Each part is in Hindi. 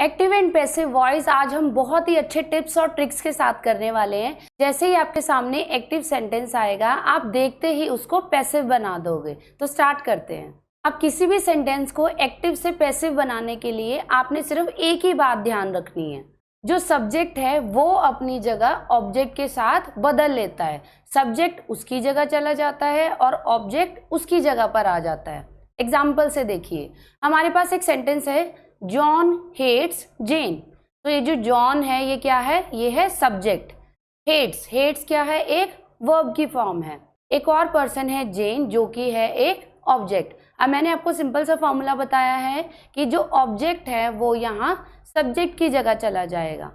एक्टिव एंड पैसिव वॉइस आज हम बहुत ही अच्छे टिप्स और ट्रिक्स के साथ करने वाले हैं। जैसे ही आपके सामने एक्टिव सेंटेंस आएगा, आप देखते ही उसको पैसिव बना दोगे। तो स्टार्ट करते हैं। अब किसी भी सेंटेंस को एक्टिव से पैसिव बनाने के लिए आपने सिर्फ एक ही बात ध्यान रखनी है, जो सब्जेक्ट है वो अपनी जगह ऑब्जेक्ट के साथ बदल लेता है। सब्जेक्ट उसकी जगह चला जाता है और ऑब्जेक्ट उसकी जगह पर आ जाता है। एग्जाम्पल से देखिए, हमारे पास एक सेंटेंस है, जॉन हेट्स जेन। तो ये जो जॉन है ये क्या है? ये है सब्जेक्ट। हेट्स, हेट्स क्या है? एक वर्ब की फॉर्म है। एक और पर्सन है जेन, जो कि है एक ऑब्जेक्ट। अब मैंने आपको सिंपल सा फॉर्मूला बताया है कि जो ऑब्जेक्ट है वो यहाँ सब्जेक्ट की जगह चला जाएगा,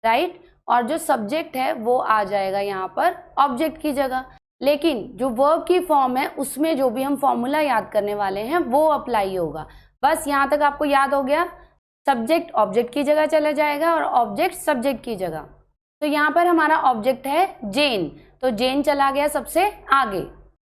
राइट, और जो सब्जेक्ट है वो आ जाएगा यहाँ पर ऑब्जेक्ट की जगह। लेकिन जो वर्ब की फॉर्म है उसमें जो भी हम फॉर्मूला याद करने वाले हैं वो अप्लाई होगा। बस यहाँ तक आपको याद हो गया? सब्जेक्ट ऑब्जेक्ट की जगह चला जाएगा और ऑब्जेक्ट सब्जेक्ट की जगह। तो यहाँ पर हमारा ऑब्जेक्ट है जेन, तो जेन चला गया सबसे आगे।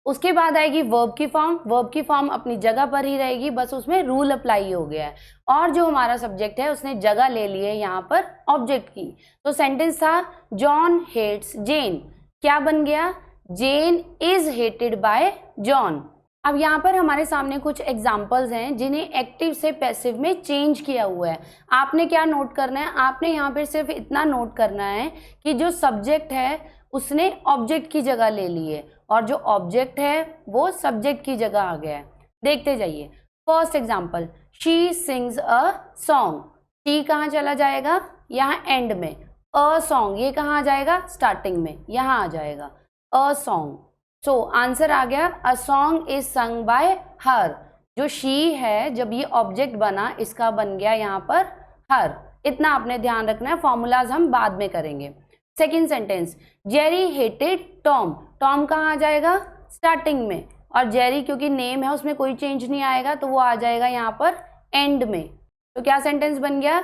उसके बाद आएगी वर्ब की फॉर्म। वर्ब की फॉर्म अपनी जगह पर ही रहेगी, बस उसमें रूल अप्लाई हो गया है। और जो हमारा सब्जेक्ट है उसने जगह ले ली है यहाँ पर ऑब्जेक्ट की। तो सेंटेंस था जॉन हेट्स जेन। क्या बन गया? जेन इज हेटेड बाय जॉन। अब यहाँ पर हमारे सामने कुछ एग्जाम्पल्स हैं जिन्हें एक्टिव से पैसिव में चेंज किया हुआ है। आपने क्या नोट करना है? आपने यहाँ पर सिर्फ इतना नोट करना है कि जो सब्जेक्ट है उसने ऑब्जेक्ट की जगह ले ली है और जो ऑब्जेक्ट है वो सब्जेक्ट की जगह आ गया है। देखते जाइए। First example, she sings a song. She कहाँ चला जाएगा? यहाँ एंड में। अ सॉन्ग ये कहाँ आ जाएगा? स्टार्टिंग में, यहाँ आ जाएगा अ सॉन्ग। सो आंसर आ गया, a song is sung by हर। जो शी है, जब ये ऑब्जेक्ट बना, इसका बन गया यहाँ पर हर। इतना आपने ध्यान रखना है, फॉर्मूलाज हम बाद में करेंगे। Second sentence, Jerry hated Tom. Tom कहाँ आ जाएगा? स्टार्टिंग में, और जेरी क्योंकि नेम है उसमें कोई चेंज नहीं आएगा तो वो आ जाएगा यहाँ पर एंड में। तो क्या सेंटेंस बन गया?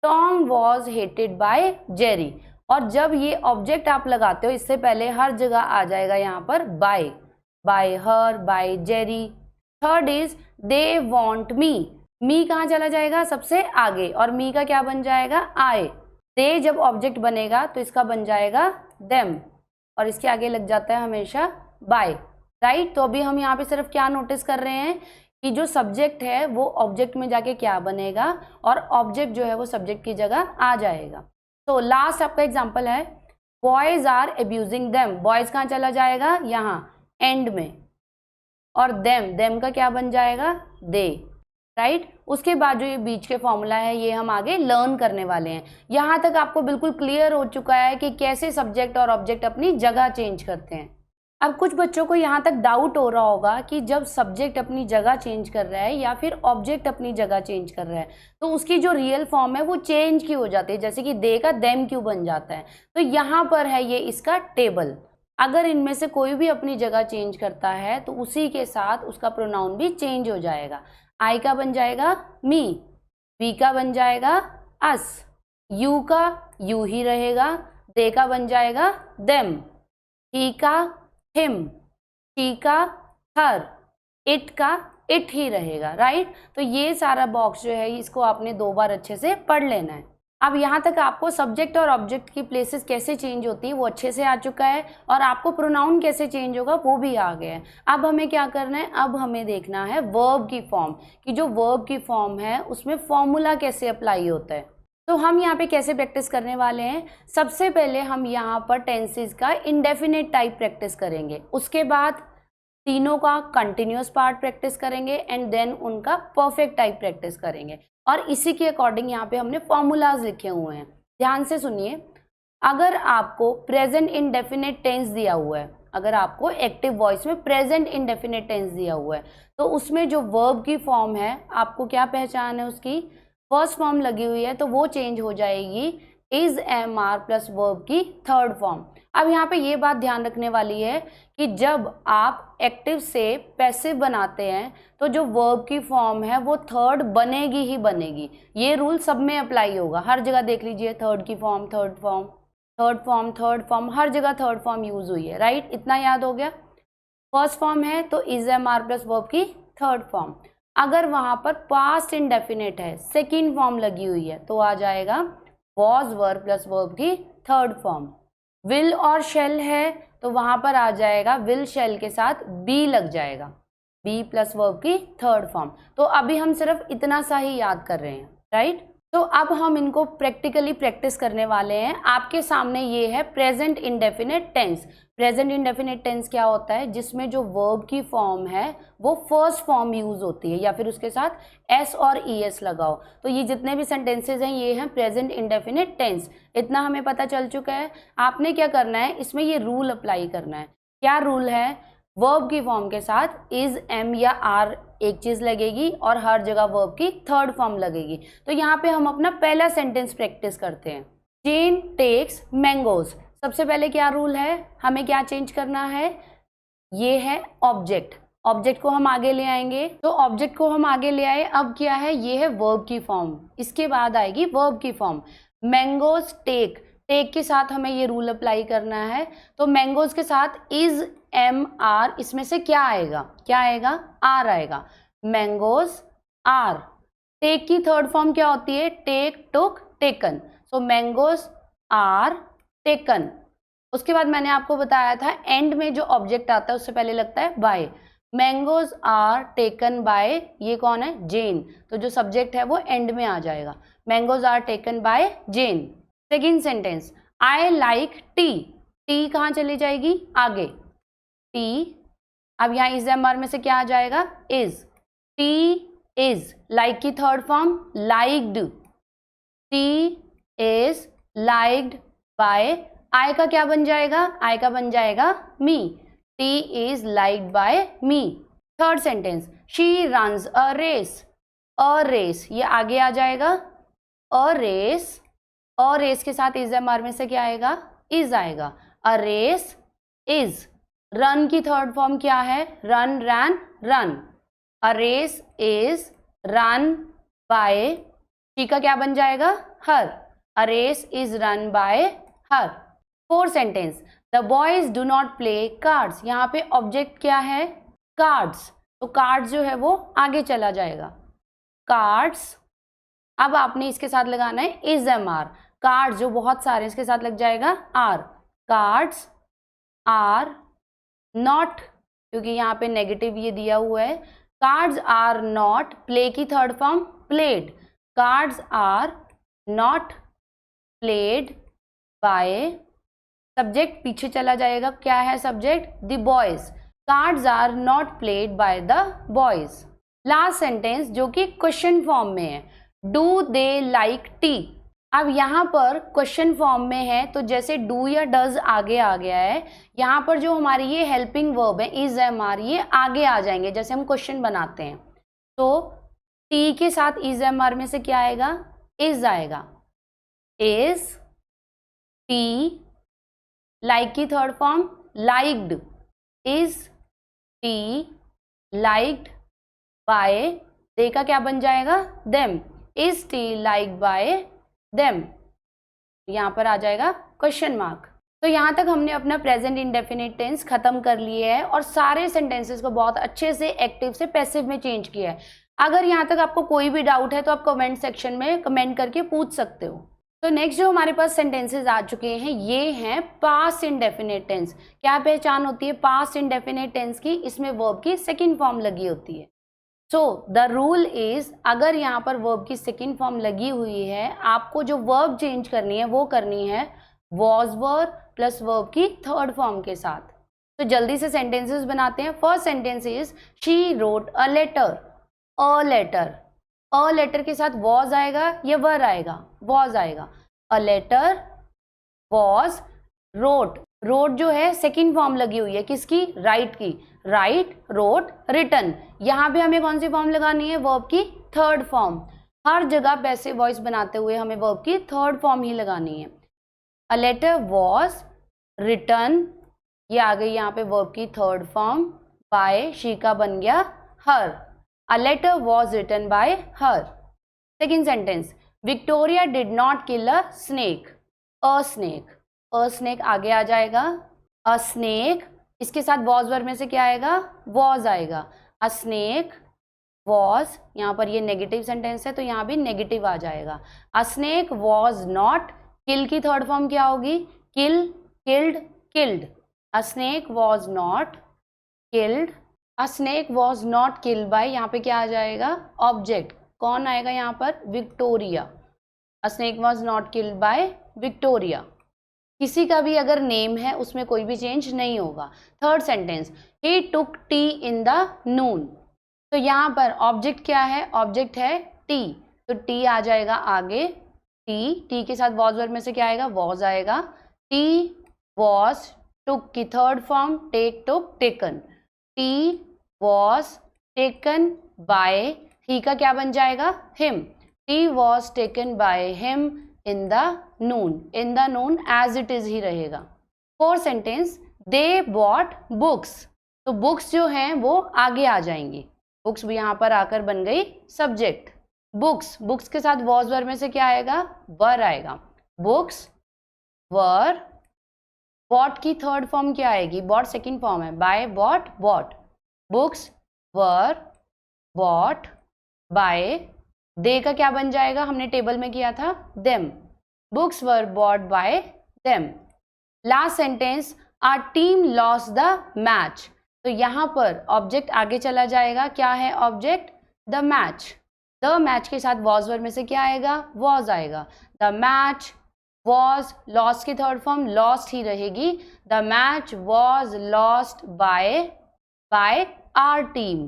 Tom was hated by Jerry. और जब ये ऑब्जेक्ट आप लगाते हो, इससे पहले हर जगह आ जाएगा यहाँ पर by, by her, by Jerry. Third is they want me. Me कहाँ चला जाएगा? सबसे आगे, और मी का क्या बन जाएगा? आई। दे जब ऑब्जेक्ट बनेगा तो इसका बन जाएगा देम, और इसके आगे लग जाता है हमेशा बाय, राइट। तो अभी हम यहाँ पे सिर्फ क्या नोटिस कर रहे हैं कि जो सब्जेक्ट है वो ऑब्जेक्ट में जाके क्या बनेगा और ऑब्जेक्ट जो है वो सब्जेक्ट की जगह आ जाएगा। तो लास्ट आपका एग्जाम्पल है, boys are abusing them. Boys कहाँ चला जाएगा? यहाँ एंड में, और देम, देम का क्या बन जाएगा? दे, राइट। उसके बाद जो ये बीच के फॉर्मूला है ये हम आगे लर्न करने वाले हैं। यहाँ तक आपको बिल्कुल क्लियर हो चुका है कि कैसे सब्जेक्ट और ऑब्जेक्ट अपनी जगह चेंज करते हैं। अब कुछ बच्चों को यहाँ तक डाउट हो रहा होगा कि जब सब्जेक्ट अपनी जगह चेंज कर रहा है या फिर ऑब्जेक्ट अपनी जगह चेंज कर रहा है तो उसकी जो रियल फॉर्म है वो चेंज क्यों हो जाती है, जैसे कि दे का देम क्यों बन जाता है। तो यहाँ पर है ये इसका टेबल। अगर इनमें से कोई भी अपनी जगह चेंज करता है तो उसी के साथ उसका प्रोनाउन भी चेंज हो जाएगा। आई का बन जाएगा मी, वी का बन जाएगा अस, यू का यू ही रहेगा, दे का बन जाएगा देम, ही का हिम, शी का हर, इट का इट ही रहेगा, राइट। तो ये सारा बॉक्स जो है इसको आपने 2 बार अच्छे से पढ़ लेना है। अब यहाँ तक आपको सब्जेक्ट और ऑब्जेक्ट की प्लेसेस कैसे चेंज होती है वो अच्छे से आ चुका है, और आपको प्रोनाउन कैसे चेंज होगा वो भी आ गया है। अब हमें क्या करना है? अब हमें देखना है वर्ब की फॉर्म, कि जो वर्ब की फॉर्म है उसमें फॉर्मूला कैसे अप्लाई होता है। तो हम यहाँ पे कैसे प्रैक्टिस करने वाले हैं? सबसे पहले हम यहाँ पर टेंसेस का इंडेफिनिट टाइप प्रैक्टिस करेंगे, उसके बाद तीनों का कंटिन्यूअस पार्ट प्रैक्टिस करेंगे एंड देन उनका परफेक्ट टाइप प्रैक्टिस करेंगे। और इसी के अकॉर्डिंग यहाँ पे हमने फॉर्मूलाज लिखे हुए हैं। ध्यान से सुनिए, अगर आपको प्रेजेंट इंडेफिनिट टेंस दिया हुआ है, अगर आपको एक्टिव वॉइस में प्रेजेंट इंडेफिनिट टेंस दिया हुआ है तो उसमें जो वर्ब की फॉर्म है आपको क्या पहचान है? उसकी फर्स्ट फॉर्म लगी हुई है तो वो चेंज हो जाएगी is am are plus verb की थर्ड फॉर्म। अब यहाँ पे ये बात ध्यान रखने वाली है कि जब आप एक्टिव से पैसिव बनाते हैं तो जो वर्ब की फॉर्म है वो थर्ड बनेगी ही बनेगी। ये रूल सब में अप्लाई होगा, हर जगह देख लीजिए, थर्ड की form, third form, third form, third form, हर जगह थर्ड फॉर्म यूज हुई है, राइट। इतना याद हो गया। फर्स्ट फॉर्म है तो is am are plus verb की थर्ड फॉर्म। अगर वहां पर पास्ट इंडेफिनिट है, सेकंड फॉर्म लगी हुई है, तो आ जाएगा वॉज वर्ब प्लस वर्ब की थर्ड फॉर्म। विल और शेल है तो वहां पर आ जाएगा विल शेल के साथ बी लग जाएगा, बी प्लस वर्ब की थर्ड फॉर्म। तो अभी हम सिर्फ इतना सा ही याद कर रहे हैं, राइट। तो अब हम इनको प्रैक्टिकली प्रैक्टिस करने वाले हैं। आपके सामने ये है present indefinite tense. Present indefinite tense क्या होता है? जिसमें जो वर्ब की फॉर्म है वो फर्स्ट फॉर्म यूज होती है या फिर उसके साथ एस और ई एस लगाओ। तो ये जितने भी सेंटेंसेज हैं ये हैं प्रेजेंट इंडेफिनिट टेंस। इतना हमें पता चल चुका है। आपने क्या करना है, इसमें ये रूल अप्लाई करना है। क्या रूल है? वर्ब की फॉर्म के साथ इज, एम या आर एक चीज लगेगी और हर जगह वर्ब की थर्ड फॉर्म लगेगी। तो यहाँ पे हम अपना पहला सेंटेंस प्रैक्टिस करते हैं। जेन टेक्स मैंगोज। सबसे पहले क्या रूल है, हमें क्या चेंज करना है? ये है ऑब्जेक्ट, ऑब्जेक्ट को हम आगे ले आएंगे। तो ऑब्जेक्ट को हम आगे ले आए, अब क्या है? ये है वर्ब की फॉर्म, इसके बाद आएगी वर्ब की फॉर्म। मैंगोज टेक, टेक के साथ हमें ये रूल अप्लाई करना है। तो मैंगोज के साथ इज, एम, आर, इसमें से क्या आएगा? क्या आएगा? आर आएगा। Mangoes are. टेक की थर्ड फॉर्म क्या होती है? Take, took, taken. So mangoes are taken. उसके बाद मैंने आपको बताया था एंड में जो ऑब्जेक्ट आता है उससे पहले लगता है by. Mangoes are taken by, ये कौन है? जेन। तो जो सब्जेक्ट है वो एंड में आ जाएगा। Mangoes are taken by Jane. Second sentence, I like tea. Tea कहाँ चली जाएगी? आगे, टी। अब यहाँ इज, एम, आर में से क्या आ जाएगा? इज। टी इज, लाइक की third form liked. Tea is liked by, I का क्या बन जाएगा? आई का बन जाएगा me. Tea is liked by me. Third sentence, she runs a race. A race, ये आगे आ जाएगा। अ रेस, और रेस के साथ इज, एम, आर में से क्या आएगा? इज आएगा। A race is. रन की थर्ड फॉर्म क्या है? Run, ran, run. A race is run by, she का क्या बन जाएगा? Her. A race is run by her. Fourth sentence, the boys do not play cards. यहाँ पे ऑब्जेक्ट क्या है? कार्ड्स। तो कार्ड्स जो है वो आगे चला जाएगा, कार्ड्स। अब आपने इसके साथ लगाना है इज, एम, आर। कार्ड्स जो बहुत सारे, इसके साथ लग जाएगा आर। कार्ड्स आर नॉट, क्योंकि यहाँ पे नेगेटिव ये दिया हुआ है। कार्ड्स आर नॉट, प्ले की third form played. Cards are not played by, subject पीछे चला जाएगा। क्या है subject? The boys. Cards are not played by the boys. Last sentence जो कि क्वेश्चन फॉर्म में है, डू दे लाइक टी। अब यहाँ पर क्वेश्चन फॉर्म में है तो जैसे डू या डज आगे आ गया है, यहाँ पर जो हमारी ये हेल्पिंग वर्ब है इज, एम, आर, ये आगे आ जाएंगे जैसे हम क्वेश्चन बनाते हैं। तो टी के साथ इज, एम, आर में से क्या आएगा? इज आएगा। इज, टी, लाइक की third form liked. Is tea liked by, they का क्या बन जाएगा? Them. Is tea liked by them, यहाँ पर आ जाएगा क्वेश्चन मार्क। तो यहाँ तक हमने अपना प्रेजेंट इंडेफिनिट टेंस खत्म कर लिए है और सारे सेंटेंसेस को बहुत अच्छे से एक्टिव से पैसिव में चेंज किया है। अगर यहाँ तक आपको कोई भी डाउट है तो आप कमेंट सेक्शन में कमेंट करके पूछ सकते हो। तो नेक्स्ट जो हमारे पास सेंटेंसेस आ चुके हैं ये हैं पास्ट इंडेफिनिट टेंस। क्या पहचान होती है पास्ट इंडेफिनिट टेंस की? इसमें वर्ब की सेकेंड फॉर्म लगी होती है। सो द रूल इज, अगर यहाँ पर वर्ब की सेकेंड फॉर्म लगी हुई है, आपको जो वर्ब चेंज करनी है वो करनी है वॉज वर्ब प्लस वर्ब की थर्ड फॉर्म के साथ। तो जल्दी से सेंटेंसेस बनाते हैं। First sentence is she wrote a letter. A letter, a letter के साथ वॉज आएगा या वर आएगा? वॉज आएगा। A letter was wrote. Wrote जो है सेकेंड फॉर्म लगी हुई है किसकी? राइट की। Write, wrote, written. यहाँ पे हमें कौन सी फॉर्म लगानी है? वर्ब की थर्ड फॉर्म। हर जगह पैसिव वॉइस बनाते हुए हमें वर्ब की थर्ड फॉर्म ही लगानी है। अ लेटर वॉज रिटन, ये आ गई यहाँ पे वर्ब की थर्ड फॉर्म। बाय, शी का बन गया her. A letter was written by her. Second sentence, Victoria did not kill a snake. A snake, a snake आगे आ जाएगा। अ स्नेक, इसके साथ वॉज वर्ब में से क्या आएगा? वॉज आएगा। अ स्नेक वॉज, यहाँ पर ये नेगेटिव सेंटेंस है तो यहाँ भी नेगेटिव आ जाएगा। A snake was not, kill की थर्ड फॉर्म क्या होगी? Kill, killed, killed. A snake was not killed, a snake was not killed by, यहाँ पे क्या आ जाएगा? ऑब्जेक्ट। कौन आएगा यहाँ पर? Victoria. A snake was not killed bye Victoria. किसी का भी अगर नेम है उसमें कोई भी चेंज नहीं होगा। Third sentence, he took tea in the noon. तो यहाँ पर ऑब्जेक्ट क्या है? ऑब्जेक्ट है टी, तो टी आ जाएगा आगे। टी के साथ वॉज वर्ब में से क्या आएगा? वॉज आएगा। टी वॉज, टुक की third form take, took, taken. Tea was taken by, he का क्या बन जाएगा? Him. Tea was taken by him in the noon, in the noon as it is ही रहेगा। Fourth sentence, they bought books. तो बुक्स जो हैं वो आगे आ जाएंगी, बुक्स भी यहाँ पर आकर बन गई सब्जेक्ट। बुक्स, बुक्स के साथ वॉज वर्ब में से क्या आएगा? वर आएगा। बुक्स वर, बॉट की थर्ड फॉर्म क्या आएगी? बॉट सेकंड फॉर्म है, by, bought, bought. Books were bought by, they का क्या बन जाएगा? हमने टेबल में किया था, them. Books were bought by them. Last sentence, our team lost the match. तो यहाँ पर ऑब्जेक्ट आगे चला जाएगा, क्या है object? The match. The match के साथ वॉज वर्ब में से क्या आएगा? वॉज आएगा। द मैच वॉज, लॉस्ट की थर्ड फॉर्म लॉस्ट ही रहेगी। The match was lost by our team.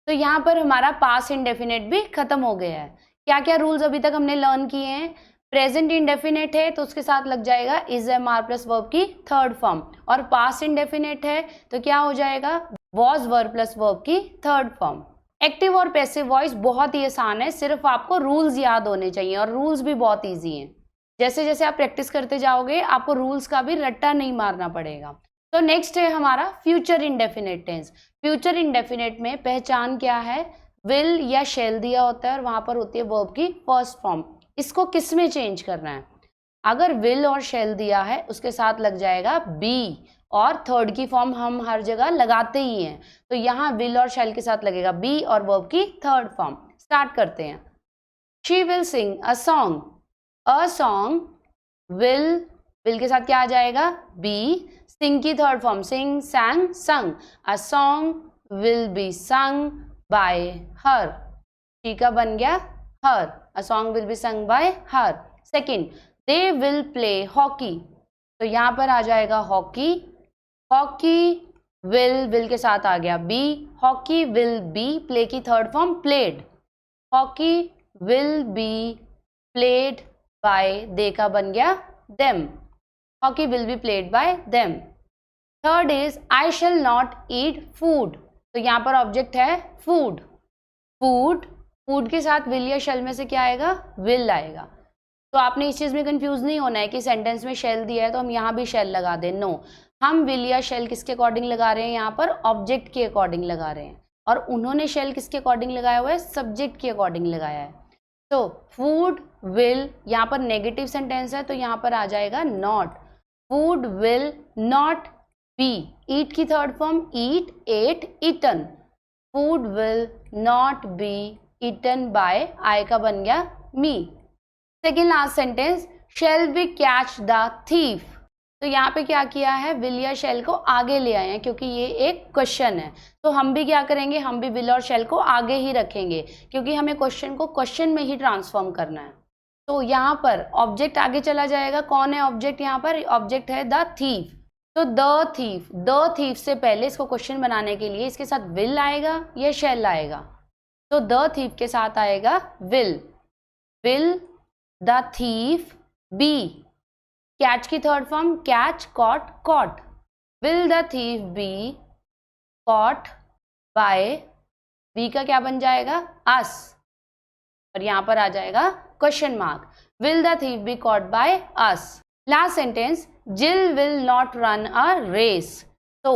तो यहाँ पर हमारा पास्ट इंडेफिनेट भी खत्म हो गया है। क्या क्या रूल्स अभी तक हमने लर्न किए हैं? प्रेजेंट इंडेफिनेट है तो उसके साथ लग जाएगा is am are plus verb की थर्ड फॉर्म, और पास्ट इंडेफिनेट है तो क्या हो जाएगा? वॉज वर्ब प्लस वर्ब की थर्ड फॉर्म। एक्टिव और पैसिव वॉइस बहुत ही आसान है, सिर्फ आपको रूल्स याद होने चाहिए, और रूल्स भी बहुत ईजी हैं। जैसे जैसे आप प्रैक्टिस करते जाओगे आपको रूल्स का भी रट्टा नहीं मारना पड़ेगा। तो नेक्स्ट है हमारा future indefinite tense. Future indefinite में पहचान क्या है? विल या शेल दिया होता है और वहां पर होती है वर्ब की फर्स्ट फॉर्म। इसको किस में चेंज करना है? अगर विल और शेल दिया है उसके साथ लग जाएगा बी, और थर्ड की फॉर्म हम हर जगह लगाते ही हैं, तो यहाँ विल और शेल के साथ लगेगा बी और वर्ब की थर्ड फॉर्म। स्टार्ट करते हैं। She will sing a song. A song, will के साथ क्या आ जाएगा? बी। सिंग की third form sing, sang, sung। A song will be sung by her। She का बन गया her। A song will be sung by her। Second, they will play hockey। तो यहाँ पर आ जाएगा हॉकी। हॉकी विल के साथ आ गया be. Hockey will be, play की third form played. Hockey will be played by, they का बन गया them. Hockey will be played by them. Third is I shall not eat food. तो यहाँ पर ऑब्जेक्ट है फूड। फूड के साथ विल या शेल में से क्या आएगा? विल आएगा। तो आपने इस चीज में कंफ्यूज नहीं होना है कि सेंटेंस में शेल दिया है तो हम यहाँ भी शेल लगा दें। नो, हम विल या शेल किसके अकॉर्डिंग लगा रहे हैं? यहाँ पर ऑब्जेक्ट के अकॉर्डिंग लगा रहे हैं, और उन्होंने शेल किसके अकॉर्डिंग लगाया हुआ है? सब्जेक्ट के अकॉर्डिंग लगाया है। तो फूड विल, यहाँ पर नेगेटिव सेंटेंस है तो यहाँ पर आ जाएगा not. Food will not be, eat की third form eat, ate, eaten. Food will not be eaten by, I का बन गया me. Second last sentence, shall be catch the thief. तो यहाँ पे क्या किया है? विल या शेल को आगे ले आए हैं क्योंकि ये एक क्वेश्चन है, तो हम भी क्या करेंगे? हम भी विल और शेल को आगे ही रखेंगे क्योंकि हमें क्वेश्चन को क्वेश्चन में ही ट्रांसफॉर्म करना है। तो यहाँ पर ऑब्जेक्ट आगे चला जाएगा। कौन है ऑब्जेक्ट? यहाँ पर ऑब्जेक्ट है द थीफ। तो द थीफ से पहले इसको क्वेश्चन बनाने के लिए इसके साथ विल आएगा या शेल आएगा? तो द थीफ के साथ आएगा will the thief be. Catch की third form catch, caught, caught. Will the thief be caught by, B का क्या बन जाएगा? अस, और यहाँ पर आ जाएगा question mark. Will the thief be caught by us. Last sentence, Jill will not run a race. तो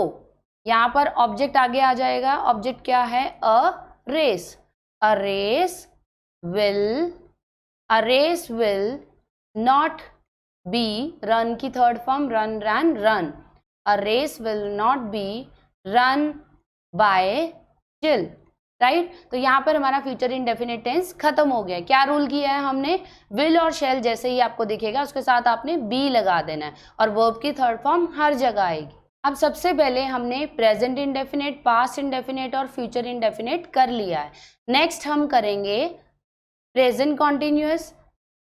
यहाँ पर ऑब्जेक्ट आगे आ जाएगा। ऑब्जेक्ट क्या है? A race. A race will not be, run की third form run, ran, run. A race will not be run by Jill. Right. तो यहाँ पर हमारा फ्यूचर इंडेफिनिट टेंस खत्म हो गया। क्या रूल किया है हमने, विल और शेल जैसे ही आपको दिखेगा उसके साथ आपने बी लगा देना है और वर्ब की थर्ड फॉर्म हर जगह आएगी। अब सबसे पहले हमने प्रेजेंट इंडेफिनिट, पास्ट इंडेफिनिट और फ्यूचर इंडेफिनिट कर लिया है। नेक्स्ट हम करेंगे प्रेजेंट कॉन्टिन्यूअस,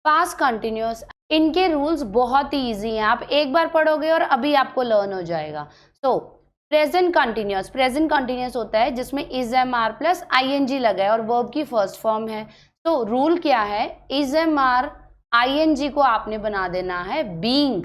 पास्ट कॉन्टिन्यूअस। इनके रूल्स बहुत ही ईजी हैं, आप एक बार पढ़ोगे और अभी आपको लर्न हो जाएगा। सो प्रेजेंट कॉन्टिन्यूअस होता है जिसमें is am are plus ING लगा है और वर्ब की फर्स्ट फॉर्म है। तो रूल क्या है, इज एम आर आईएनजी को आपने बना देना है बीइंग,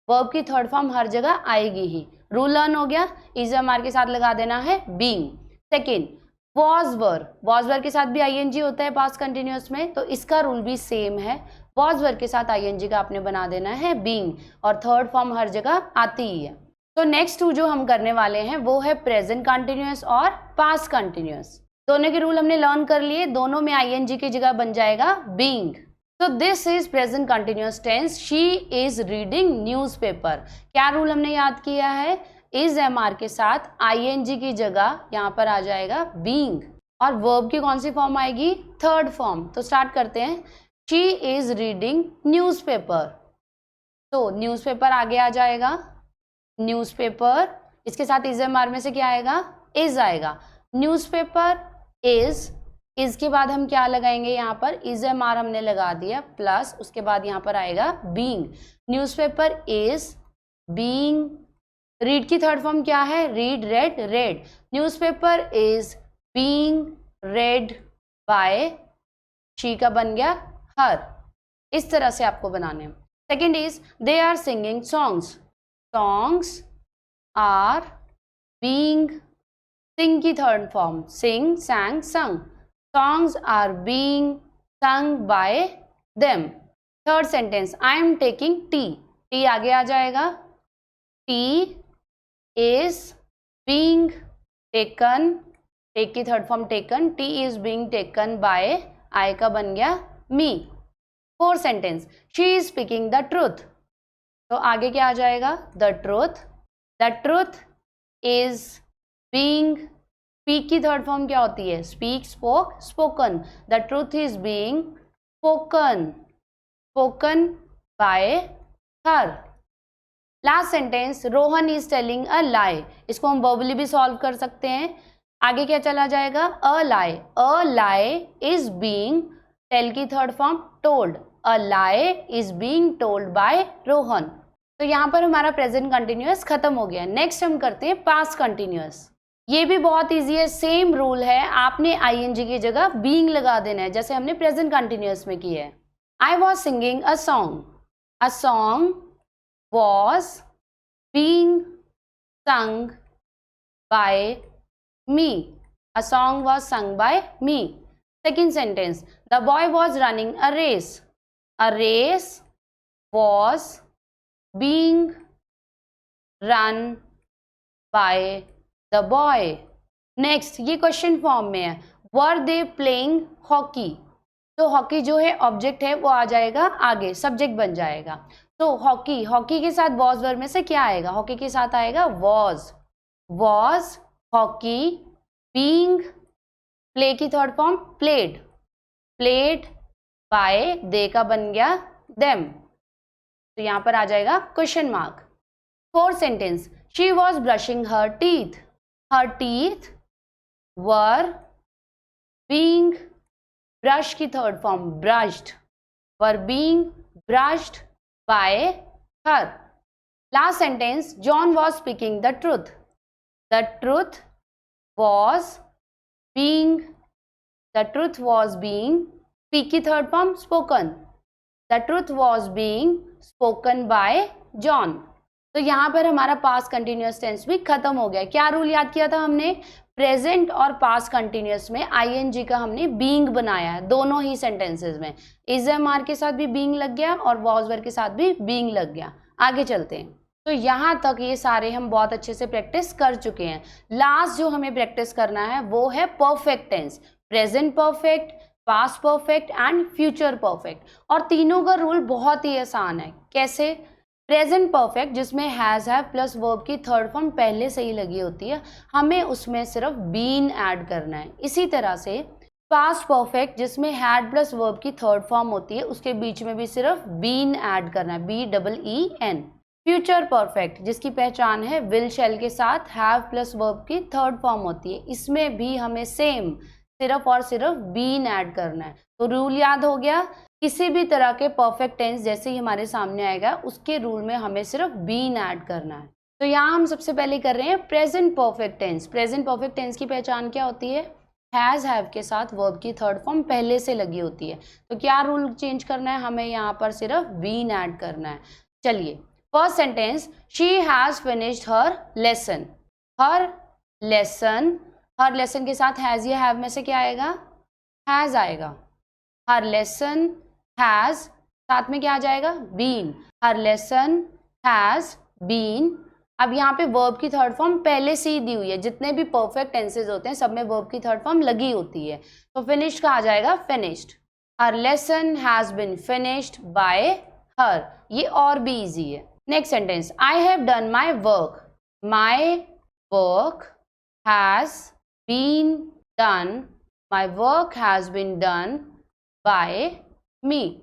वर्ब की थर्ड फॉर्म हर जगह आएगी ही। रूल लर्न हो गया, इज एम आर के साथ लगा देना है बीइंग। सेकेंड, वॉज वर के साथ भी आईएनजी होता है पास्ट कंटिन्यूअस में, तो इसका रूल भी सेम है। वॉज वर के साथ आईएनजी का आपने बना देना है बीइंग और थर्ड फॉर्म हर जगह आती ही है। तो नेक्स्ट टू जो हम करने वाले हैं वो है प्रेजेंट कंटिन्यूअस और पास्ट कंटिन्यूअस। दोनों के रूल हमने लर्न कर लिए, दोनों में आईएनजी की जगह बन जाएगा बीइंग। तो this is present continuous tense, she is reading newspaper. क्या रूल हमने याद किया है, इज एम आर के साथ आईएनजी की जगह यहाँ पर आ जाएगा बीइंग और वर्ब की कौन सी फॉर्म आएगी, थर्ड फॉर्म। तो स्टार्ट करते हैं, शी इज रीडिंग न्यूज़पेपर। तो न्यूज़पेपर आगे आ जाएगा, न्यूज़पेपर, इसके साथ इज एम आर में से क्या आएगा, इज आएगा। न्यूज़पेपर इज के बाद हम क्या लगाएंगे, यहाँ पर इज एम आर हमने लगा दिया प्लस उसके बाद यहाँ पर आएगा being. Newspaper is being, read की थर्ड फॉर्म क्या है, read, read, read. Newspaper is being read by, she का बन गया हर। इस तरह से आपको बनाने हैं। Second is they are singing songs, songs are being, sing की third form sing, sang, sung, songs are being sung by them। Third sentence, I am taking tea, tea आगे आ जाएगा, tea is being taken, take की third form taken, tea is being taken by, I का बन गया me. Fourth sentence, she is speaking the truth, तो आगे क्या आ जाएगा, the truth is being, speak की थर्ड फॉर्म क्या होती है, speak, spoke, spoken. The truth is being spoken by her. Last sentence, Rohan is telling a lie, इसको हम वर्बली भी सॉल्व कर सकते हैं। आगे क्या चला जाएगा, अ लाई इज बीइंग, टेल की third form told, a lie is being told by Rohan. तो यहाँ पर हमारा प्रेजेंट कंटिन्यूअस खत्म हो गया। नेक्स्ट हम करते हैं पास्ट कंटिन्यूअस। ये भी बहुत इजी है, सेम रूल है, आपने आईएनजी की जगह बीइंग लगा देना है जैसे हमने प्रेजेंट कंटिन्यूअस में किया है। I was singing a song was being sung by me, a song was sung by me। Second sentence, the boy was running a race was being run by the boy। Next, ये क्वेश्चन फॉर्म में है, वर दे प्लेइंग हॉकी, तो हॉकी जो है ऑब्जेक्ट है वो आ जाएगा आगे, सब्जेक्ट बन जाएगा। तो हॉकी के साथ वॉज वर्ब में से क्या आएगा, हॉकी के साथ आएगा वॉज हॉकी बीइंग, प्ले की third form played by, they का बन गया देम, तो यहां पर आ जाएगा question mark. Fourth sentence, she was brushing her teeth were being, brush की third form brushed, were being brushed by her. Last sentence, John was speaking the truth was being, speak की third form spoken, the truth was being spoken by John. तो यहाँ पर हमारा पास्ट कंटिन्यूअस टेंस भी खत्म हो गया। क्या रूल याद किया था हमने, प्रेजेंट और पास्ट कंटिन्यूअस में आईएनजी का हमने बीइंग बनाया है दोनों ही सेंटेंसेस में, इज एम आर के साथ भी बीइंग लग गया और वॉज वर्ब के साथ भी बीइंग लग गया। आगे चलते हैं। तो यहाँ तक ये सारे हम बहुत अच्छे से प्रैक्टिस कर चुके हैं। लास्ट जो हमें प्रैक्टिस करना है वो है perfect tense, present perfect, past perfect and future perfect. और तीनों का रूल बहुत ही आसान है। कैसे, प्रेजेंट परफेक्ट जिसमें हैज हैव प्लस वर्ब की थर्ड फॉर्म पहले से ही लगी होती है, हमें उसमें सिर्फ बीन ऐड करना है। इसी तरह से पास्ट परफेक्ट जिसमें हैड प्लस वर्ब की थर्ड फॉर्म होती है, उसके बीच में भी सिर्फ बीन ऐड करना है, BEEN। फ्यूचर परफेक्ट जिसकी पहचान है विल शैल के साथ हैव प्लस वर्ब की थर्ड फॉर्म होती है, इसमें भी हमें सेम सिर्फ और सिर्फ बीन ऐड करना है। तो रूल याद हो गया, किसी भी तरह के परफेक्ट टेंस जैसे ही हमारे सामने आएगा उसके रूल में हमें सिर्फ बीन ऐड करना है। तो यहाँ हम सबसे पहले कर रहे हैं present perfect tense. Present perfect tense की पहचान क्या होती है? हैज हैव के साथ वर्ब की थर्ड फॉर्म पहले से लगी होती है। तो क्या रूल चेंज करना है? हमें यहाँ पर सिर्फ बीन ऐड करना है। चलिए, first sentence, she has finished her lesson. Her lesson के साथ हैज या हैव में से क्या आएगा? हैज आएगा। हर लेसन हैज, साथ में क्या आ जाएगा? Been. Her lesson has been. अब यहाँ पे वर्ब की थर्ड फॉर्म पहले से ही दी हुई है, जितने भी परफेक्ट टेंसेज होते हैं सब में वर्ब की थर्ड फॉर्म लगी होती है। तो फिनिश्ड का आ जाएगा finished. Her lesson has been finished by her, ये और भी इजी है। Next sentence, I have done my work. My work has been done. My work has been done by me.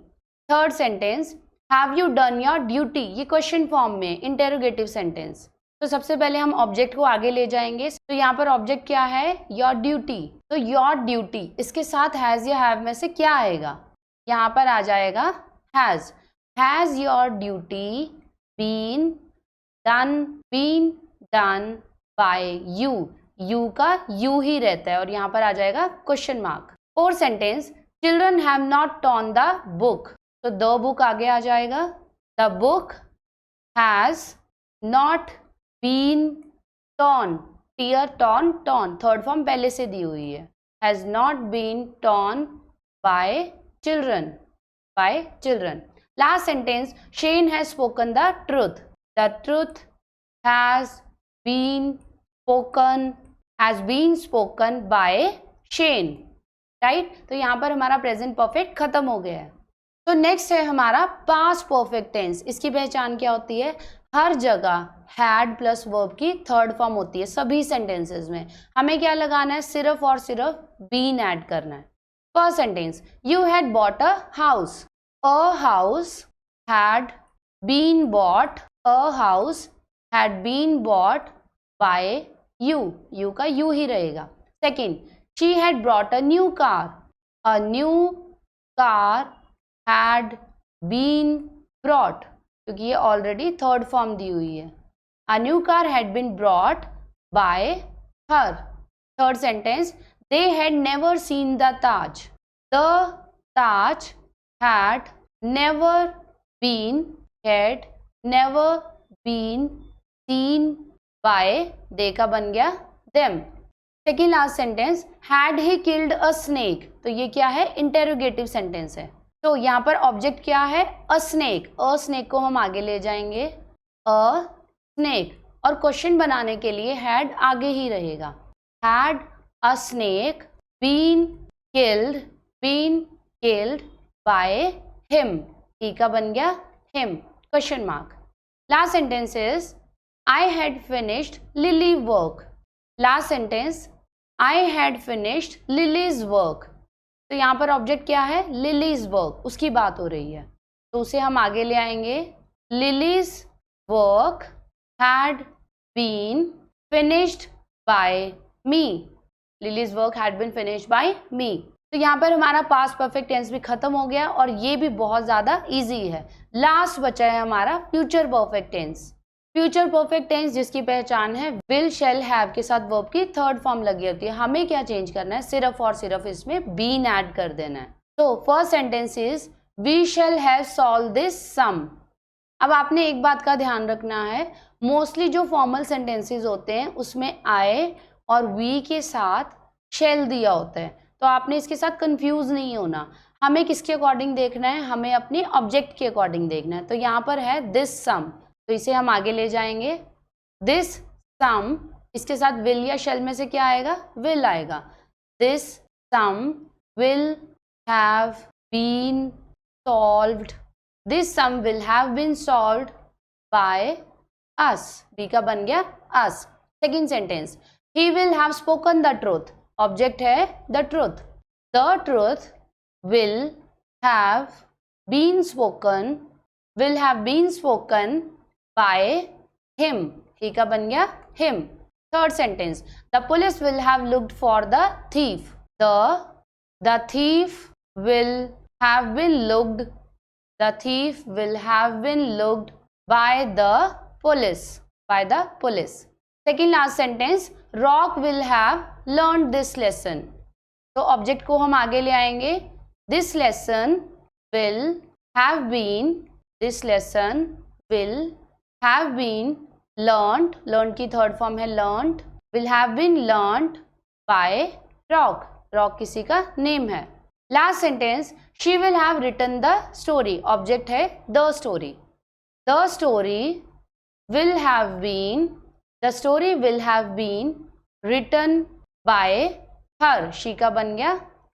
Third sentence, have you done your duty. ये क्वेश्चन फॉर्म में इंटेरोगेटिव सेंटेंस। तो सबसे पहले हम ऑब्जेक्ट को आगे ले जाएंगे। तो यहाँ पर ऑब्जेक्ट क्या है? Your duty. तो योर ड्यूटी इसके साथ हैज या हैव में से क्या आएगा? यहाँ पर आ जाएगा has. Has your duty been done by you. You का यू ही रहता है और यहाँ पर आ जाएगा question mark. Fourth sentence, children have not torn the book. तो द बुक आगे आ जाएगा। The book has not been torn. Tear torn torn third form पहले से दी हुई है। Has not been torn by children. Last sentence, Shane has spoken the truth. The truth has been spoken by Shane. Right? तो यहाँ पर हमारा प्रेजेंट परफेक्ट खत्म हो गया है। तो नेक्स्ट है हमारा पास्ट परफेक्ट टेंस। इसकी पहचान क्या होती है? हर जगह हैड प्लस वर्ब की थर्ड फॉर्म होती है सभी सेंटेंसेस में। हमें क्या लगाना है? सिर्फ और सिर्फ बीन ऐड करना है। First sentence, you had bought a house. A house had been bought. A house had been bought by you. You का यू ही रहेगा। Second, she had brought a new car. A new car had been brought, क्योंकि ये ऑलरेडी थर्ड फॉर्म दी हुई है। A new car had been brought by her. Third sentence, they had never seen the Taj. The Taj had never been seen by, they का बन गया them. Second last sentence, had he killed a snake. तो ये क्या है? इंटेरोगेटिव सेंटेंस है। तो यहाँ पर ऑब्जेक्ट क्या है? अ स्नेक। अ स्नेक को हम आगे ले जाएंगे। अ स्नेक, और क्वेश्चन बनाने के लिए हैड आगे ही रहेगा। Had a snake been killed by him. He का बन गया him, question mark. Last sentence is, I had finished Lily work. Last sentence, I had finished Lily's work. तो यहाँ पर ऑब्जेक्ट क्या है? लिलीज वर्क, उसकी बात हो रही है, तो उसे हम आगे ले आएंगे। Lily's work had been finished by me. Lily's work had been finished by me. तो यहाँ पर हमारा पास्ट परफेक्ट टेंस भी खत्म हो गया और ये भी बहुत ज़्यादा इजी है। लास्ट बचा है हमारा future perfect tense. Future perfect tense जिसकी पहचान है विल शैल हैव के साथ वर्ब की थर्ड फॉर्म लगी होती है। हमें क्या चेंज करना है? सिर्फ और सिर्फ इसमें बीन ऐड कर देना है। तो first sentence is, we shall have solve this sum. अब आपने एक बात का ध्यान रखना है, मोस्टली जो फॉर्मल सेंटेंसेस होते हैं उसमें आई और वी के साथ शैल दिया होता है, तो आपने इसके साथ कंफ्यूज नहीं होना। हमें किसके अकॉर्डिंग देखना है? हमें अपनी ऑब्जेक्ट के अकॉर्डिंग देखना है। तो यहाँ पर है दिस सम, तो इसे हम आगे ले जाएंगे। दिस सम, इसके साथ विल या शेल में से क्या आएगा? विल आएगा। This sum will have been solved. This sum will have been solved by us, we का बन गया us. Second sentence, he will have spoken the truth, object है the truth, the truth will have been spoken, will have been spoken by him, he का बन गया him. Third sentence, the police will have looked for the thief, the thief will have been looked, the thief will have been looked by the police, by the police. Second last sentence, Rock will have learned this lesson, तो ऑब्जेक्ट को हम आगे ले आएंगे, this lesson will have been, this lesson will have been learned, learned की थर्ड फॉर्म है learned, will have been learned by Rock, Rock किसी का नेम है। Last sentence, she will have written the story, object है the story, the story will have been, the story will have been written by her, she का बन गया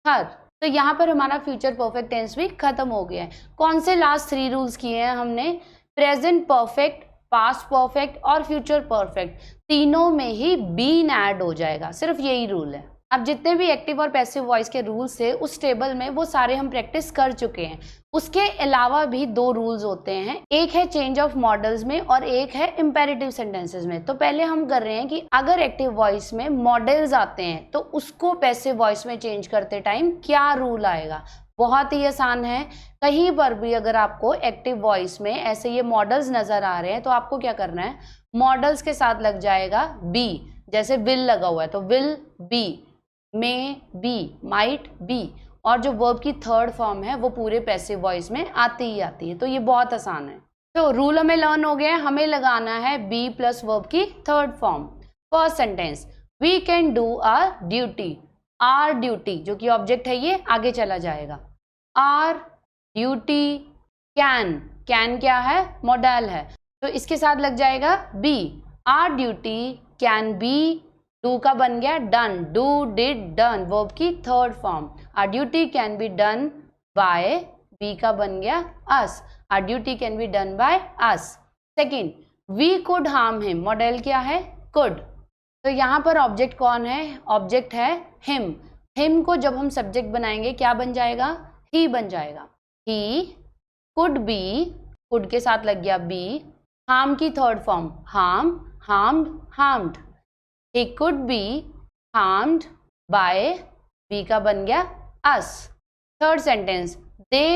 हर। तो यहाँ पर हमारा फ्यूचर परफेक्ट टेंस भी खत्म हो गया है। कौन से लास्ट 3 रूल्स किए हैं हमने? प्रेजेंट परफेक्ट, पास्ट परफेक्ट और फ्यूचर परफेक्ट, तीनों में ही बीन ऐड हो जाएगा, सिर्फ यही रूल है। अब जितने भी एक्टिव और पैसिव वॉइस के रूल्स है उस टेबल में वो सारे हम प्रैक्टिस कर चुके हैं। उसके अलावा भी 2 रूल्स होते हैं, एक है चेंज ऑफ मॉडल्स में और एक है इंपेरेटिव सेंटेंसेस में। तो पहले हम कर रहे हैं कि अगर एक्टिव वॉइस में मॉडल्स आते हैं तो उसको पैसिव वॉइस में चेंज करते टाइम क्या रूल आएगा। बहुत ही आसान है, कहीं पर भी अगर आपको एक्टिव वॉइस में ऐसे ये मॉडल्स नजर आ रहे हैं तो आपको क्या करना है, मॉडल्स के साथ लग जाएगा बी, जैसे विल लगा हुआ है तो will be, may be, might be, और जो वर्ब की थर्ड फॉर्म है वो पूरे पैसिव वॉइस में आती ही आती है। तो ये बहुत आसान है। तो रूल हमें लर्न हो गया, हमें लगाना है बी प्लस वर्ब की third form. First sentence, we can do our duty, our duty जो कि ऑब्जेक्ट है ये आगे चला जाएगा, आर ड्यूटी कैन, कैन क्या है, मॉडल है तो इसके साथ लग जाएगा be, our duty can be, do का बन गया done, do did done verb की third form, our duty can be done by, B का बन गया us, our duty can be done by us. Second, we could harm him, model क्या है, कुड, तो यहाँ पर ऑब्जेक्ट कौन है, ऑब्जेक्ट है हिम, हिम को जब हम सब्जेक्ट बनाएंगे क्या बन जाएगा, ही बन जाएगा, ही कुड बी, कुड के साथ लग गया बी, हार्म की third form harm, harmed, harmed, he could be harmed by, B का बन गया us। Third sentence, they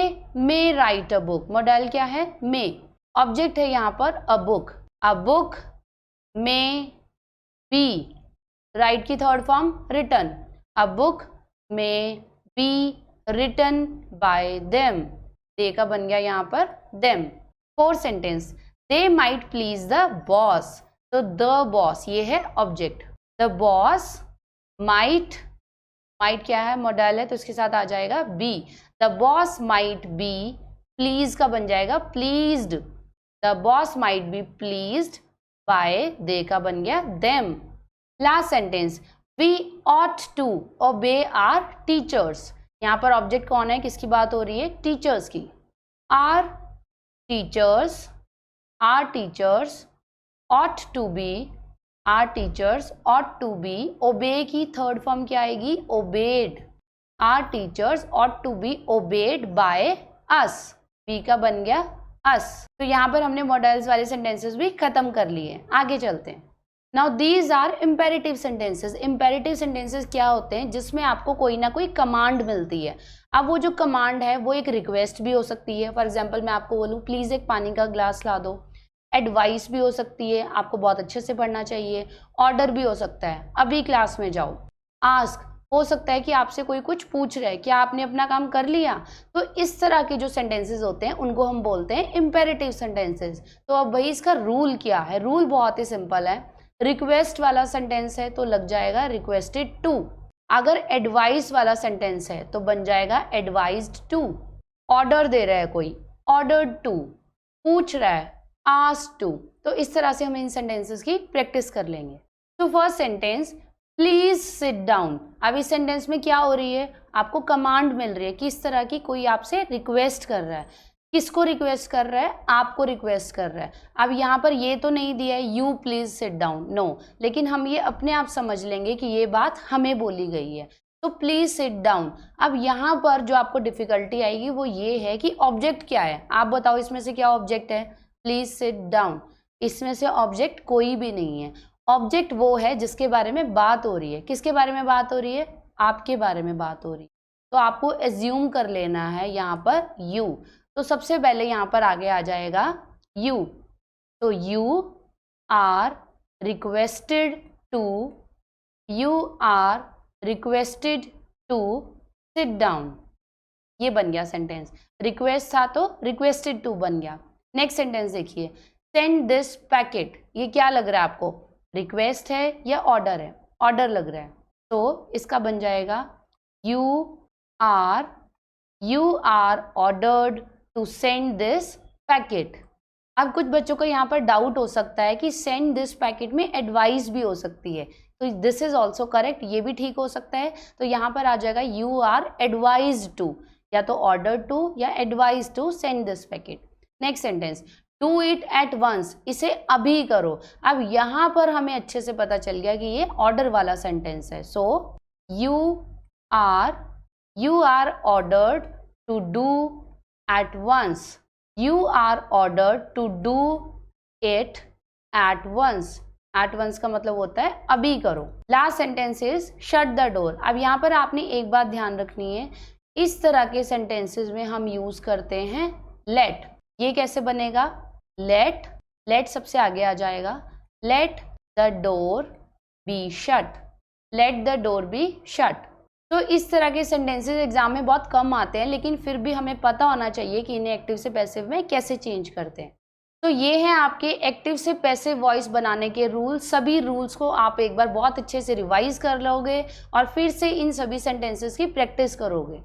may write a book, model क्या है, may, ऑब्जेक्ट है यहाँ पर a book may be, write की third form written, a book may be written by them, they का बन गया यहाँ पर them। Fourth sentence, they might please the boss, तो the boss ये है object, the boss might, might क्या है, मॉडल है तो इसके साथ आ जाएगा be, the boss might be, please का बन जाएगा pleased, the boss might be pleased by, they का बन गया them। Last sentence, we ought to obey our teachers, यहाँ पर ऑब्जेक्ट कौन है, किसकी बात हो रही है, टीचर्स की, our teachers ought to be, our teachers ought to be, obey की थर्ड फॉर्म क्या आएगी, obeyed, our teachers ought to be obeyed by us, B का बन गया us। तो यहाँ पर हमने मॉडल्स वाले सेंटेंसेस भी खत्म कर लिए, आगे चलते हैं। Now these are imperative sentences. Imperative sentences क्या होते हैं, जिसमें आपको कोई ना कोई कमांड मिलती है। अब वो जो कमांड है वो एक रिक्वेस्ट भी हो सकती है, फॉर एग्जाम्पल मैं आपको बोलूँ प्लीज़ एक पानी का ग्लास ला दो, एडवाइस भी हो सकती है, आपको बहुत अच्छे से पढ़ना चाहिए, ऑर्डर भी हो सकता है अभी क्लास में जाओ, आस्क हो सकता है कि आपसे कोई कुछ पूछ रहा है क्या आपने अपना काम कर लिया। तो इस तरह के जो सेंटेंसेस होते हैं उनको हम बोलते हैं इम्पेरेटिव सेंटेंसेस। तो अब भाई इसका रूल क्या है, रूल बहुत ही सिंपल है, रिक्वेस्ट वाला सेंटेंस है तो लग जाएगा रिक्वेस्टेड टू, अगर एडवाइस वाला सेंटेंस है तो बन जाएगा एडवाइज्ड टू, ऑर्डर दे रहा है कोई, ऑर्डर्ड टू, पूछ रहा है आस्क्ड टू। तो इस तरह से हम इन सेंटेंसेस की प्रैक्टिस कर लेंगे। तो first sentence, please sit down. अब इस सेंटेंस में क्या हो रही है, आपको कमांड मिल रही है, किस तरह की, कोई आपसे रिक्वेस्ट कर रहा है किसको रिक्वेस्ट कर रहा है? आपको रिक्वेस्ट कर रहा है। अब यहाँ पर ये तो नहीं दिया है you please sit down, no, लेकिन हम ये अपने आप समझ लेंगे कि ये बात हमें बोली गई है, तो प्लीज सिट डाउन। अब यहाँ पर जो आपको डिफिकल्टी आएगी वो ये है कि ऑब्जेक्ट क्या है, आप बताओ इसमें से क्या ऑब्जेक्ट है? प्लीज सिट डाउन, इसमें से ऑब्जेक्ट कोई भी नहीं है। ऑब्जेक्ट वो है जिसके बारे में बात हो रही है। किसके बारे में बात हो रही है? आपके बारे में बात हो रही है। तो आपको एज्यूम कर लेना है यहाँ पर यू। तो सबसे पहले यहाँ पर आगे आ जाएगा यू, तो you are requested to sit down, ये बन गया सेंटेंस। रिक्वेस्ट था तो रिक्वेस्टेड टू बन गया। नेक्स्ट सेंटेंस देखिए, सेंड दिस पैकेट, ये क्या लग रहा है आपको? रिक्वेस्ट है या ऑर्डर है? ऑर्डर लग रहा है, तो इसका बन जाएगा you are ordered to send this packet. अब कुछ बच्चों को यहाँ पर डाउट हो सकता है कि सेंड दिस पैकेट में एडवाइस भी हो सकती है, तो दिस इज ऑल्सो करेक्ट, ये भी ठीक हो सकता है। तो यहाँ पर आ जाएगा यू आर एडवाइज टू, या तो ऑर्डर टू या advise to send this packet. Next sentence, do it at once, इसे अभी करो। अब यहाँ पर हमें अच्छे से पता चल गया कि ये ऑर्डर वाला सेंटेंस है। So you are ordered to do at once, you are ordered to do it at once. At once का मतलब होता है अभी करो। Last sentence is shut the door. अब यहाँ पर आपने एक बात ध्यान रखनी है, इस तरह के सेंटेंसेस में हम यूज करते हैं लेट। ये कैसे बनेगा? लेट सबसे आगे आ जाएगा, let the door be shut, let the door be shut. तो इस तरह के सेंटेंसेस एग्जाम में बहुत कम आते हैं, लेकिन फिर भी हमें पता होना चाहिए कि इन्हें एक्टिव से पैसिव में कैसे चेंज करते हैं। तो ये हैं आपके एक्टिव से पैसिव वॉइस बनाने के रूल्स। सभी रूल्स को आप एक बार बहुत अच्छे से रिवाइज कर लोगे और फिर से इन सभी सेंटेंसेस की प्रैक्टिस करोगे।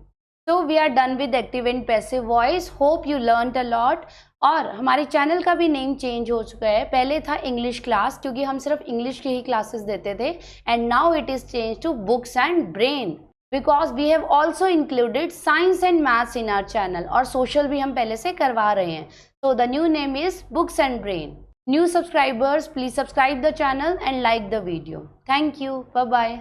So we are done with active and passive voice. Hope you learned a lot. और हमारे चैनल का भी नेम चेंज हो चुका है। पहले था इंग्लिश क्लास, क्योंकि हम सिर्फ इंग्लिश की ही क्लासेस देते थे, and now it is change to books and brain, because we have also included science and maths in our channel, और सोशल भी हम पहले से करवा रहे हैं। So the new name is Books and Brain. New subscribers, please subscribe the channel and like the video. Thank you. Bye bye.